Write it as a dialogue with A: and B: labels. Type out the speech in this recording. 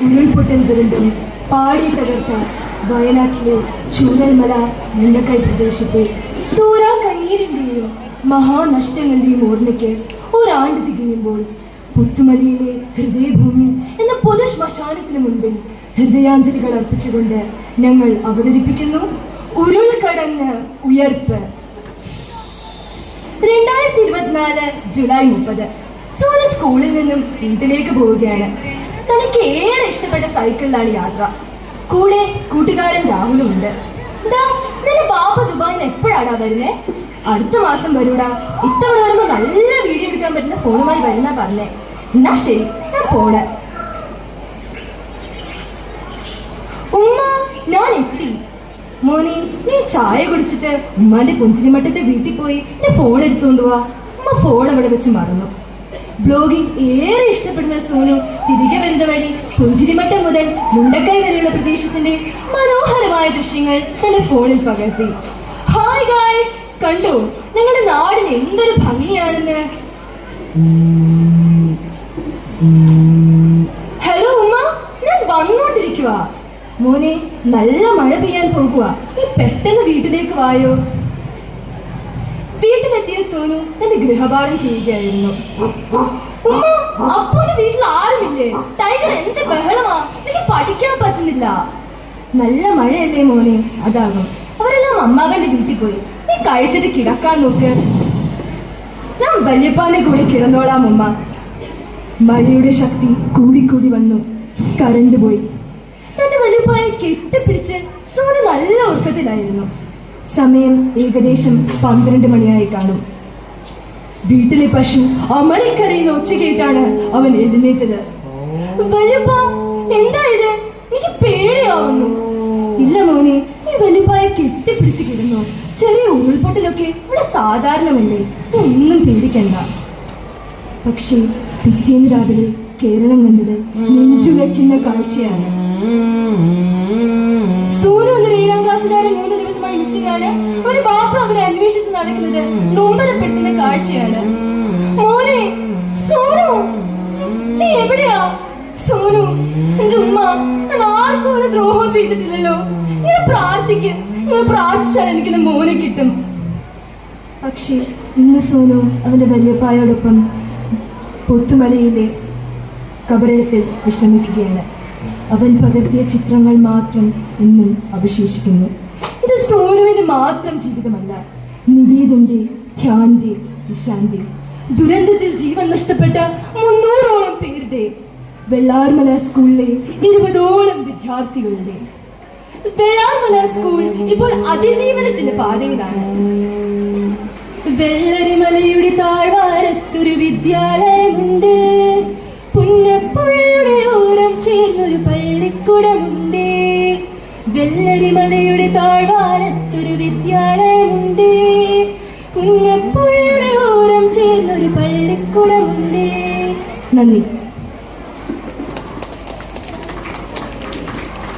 A: ഉരുൾപൊട്ടൽ ദുരന്തം പാടി തകർത്ത വയനാട്ടിലെ ചൂരൽമല മുണ്ടക്കൈ പ്രദേശത്തെ തോരാ കണ്ണീരിന്റെയും മഹാനഷ്ടങ്ങളുടെയും ഓർമ്മയ്ക്ക് ഒരാണ്ട് തികയുമ്പോൾ പുത്തുമലയിലെ ഹൃദയഭൂമി എന്ന പൊതു ശ്മശാനത്തിന് മുൻപിൽ ഹൃദയാഞ്ജലികൾ അർപ്പിച്ചുകൊണ്ട് ഞങ്ങൾ അവതരിപ്പിക്കുന്നു ഉരുൾകടന്ന് ഉയർപ്പ്. 2024 ജൂലൈ 30 സോനു സ്കൂളിൽ നിന്നും വീട്ടിലേക്ക് പോവുകയാണ്. തനിക്ക് ഏറെ ഇഷ്ടപ്പെട്ട സൈക്കിളിലാണ് യാത്ര. കൂടെ കൂട്ടുകാരൻ രാഹുലും ഉണ്ട്. നിന്റെ പാപ്പ ദുബായിന്ന് എപ്പോഴാടാ വരുന്നേ? അടുത്ത മാസം വരൂടാ. ഇത്തവണ വരുമ്പോ നല്ല വീഡിയോ എടുക്കാൻ പറ്റുന്ന ഫോണുമായി വരുന്ന പറഞ്ഞേ. എന്നാ ശരി, ഞാൻ പോണ. ഉമ്മ, ഞാൻ എത്തി. മോനെ, നീ ചായ കുടിച്ചിട്ട് ഉമ്മാന്റെ പുഞ്ചിരിമട്ടത്തെ വീട്ടിൽ പോയി എന്റെ ഫോൺ എടുത്തോണ്ട് പോവാ. ഉമ്മ ഫോൺ അവിടെ വെച്ച് മറന്നു. ബ്ലോഗിംഗ് ഏറെ ഇഷ്ടപ്പെടുന്ന സോനു തിരികെ വരുന്ന വഴി പുഞ്ചിരിമട്ടം മുതൽ മുണ്ടക്കൈ വരെയുള്ള പ്രദേശത്തിന്റെ മനോഹരമായ ദൃശ്യങ്ങൾ തന്റെ ഫോണിൽ പകർത്തി. ഹായ് ഗായ്സ്, കണ്ടോ ഞങ്ങളുടെ നാടിന് എന്തൊരു ഭംഗിയാണെന്ന്. ഹലോ ഉമ്മ, ഞാൻ വന്നോണ്ടിരിക്കുക. മോനെ, നല്ല മഴ പെയ്യാൻ പോകുക. നീ പെട്ടെന്ന് വീട്ടിലേക്ക് വായോ. വീട്ടിലെത്തിയ സോനു തന്റെ ഗൃഹപാഠം ചെയ്യുകയായിരുന്നു. ഉമ്മ, അപ്പോഴും വീട്ടിൽ ആരുമില്ലേ? ടൈഗർ എന്ത് ബഹളമാ, എനിക്ക് പഠിക്കാൻ പറ്റുന്നില്ല. നല്ല മഴയല്ലേ മോനെ, അതാകും. അവരെല്ലാം അമ്മാവന്റെ വീട്ടിൽ പോയി. നീ കഴിച്ചിട്ട് കിടക്കാൻ നോക്ക്. ഞാൻ വല്യപ്പാനെ കൂടെ കിടന്നോളാം ഉമ്മ. മഴയുടെ ശക്തി കൂടിക്കൂടി വന്നു. കറണ്ട് പോയി. തന്റെ വല്യപ്പായെ കെട്ടിപ്പിടിച്ച് സോനു നല്ല ഉറക്കത്തിലായിരുന്നു. സമയം ഏകദേശം 12 മണിയായി കാണും. വീട്ടിലെ പശു അമരക്കരയുന്ന ഒച്ച കേട്ടാണ് അവൻ എഴുന്നേറ്റത്. വല്യപ്പ, എന്താ ഇത്? എനിക്ക് പേടിയാവുന്നു. ഇല്ല മോനെ, ഈ വല്യപ്പായെ കെട്ടിപ്പിടിച്ച് കിടന്നു. ചെറിയ ഉരുൾപൊട്ടലൊക്കെ ഇവിടെ സാധാരണമല്ലേ, ഒന്നും പേടിക്കണ്ട. പക്ഷേ പിറ്റേന്ന് രാവിലെ കേരളം കണ്ടത് നെഞ്ചുലയ്ക്കുന്ന കാഴ്ചയാണ്. സൂര്യ 7ാം ക്ലാസ്സുകാരൻ 3 ദിവസമായി മിസ്സിംഗ് ആണ്. ഒരു ബാപ്പ അവനെ അന്വേഷിച്ച് നടക്കുന്നത് നൊമ്പരപ്പെടുത്തുന്ന കാഴ്ചയാണ്. മോനെ, സോനു, നീ എവിടെയാ? സോനു, എന്റെ ഉമ്മ, ഞാൻ ആർക്കും ഒരു ദ്രോഹം ചെയ്തിട്ടില്ലല്ലോ. നിങ്ങൾ പ്രാർത്ഥിക്കും, നിങ്ങൾ പ്രാർത്ഥിച്ചാൽ എനിക്കിന്ന് മോനെ കിട്ടും. പക്ഷേ ഇന്ന് സോനു അവന്റെ വല്യപ്പായോടൊപ്പം പുത്തുമലയിലെ കബറിടത്തിൽ വിശ്രമിക്കുകയാണ്. അവൻ പകർത്തിയ ചിത്രങ്ങൾ മാത്രം ഇന്നും അവശേഷിക്കുന്നു. ഇത് സോനുവിന്റെ മാത്രം ജീവിതമല്ല, നിവേദിന്റെ, ധ്യാന്റെ, ഇഷാന്റെ, ദുരന്തത്തിൽ ജീവൻ നഷ്ടപ്പെട്ട 300ഓളം പേരുടെ, വെള്ളാർമല സ്കൂളിലെ 20ഓളം വിദ്യാർത്ഥികളുടെ. വെള്ളാർമല സ്കൂൾ ഇപ്പോൾ അതിജീവനത്തിന്റെ പാതയിലാണ്. വെള്ളരിമലയുടെ താഴ്വാരത്തൊരു വിദ്യാലയമുണ്ട്. പുന്നപ്പുഴയുടെ ഓരം ചേർന്നൊരു പള്ളിക്കുടമുണ്ട്. വെള്ളരിമലയുടെ താഴ്വാരത്തൊരു വിദ്യാലയമുണ്ട്. പുന്നപ്പുഴയുടെ ഓരം ചേർന്നൊരു പള്ളിക്കുടമുണ്ട്. നന്ദി.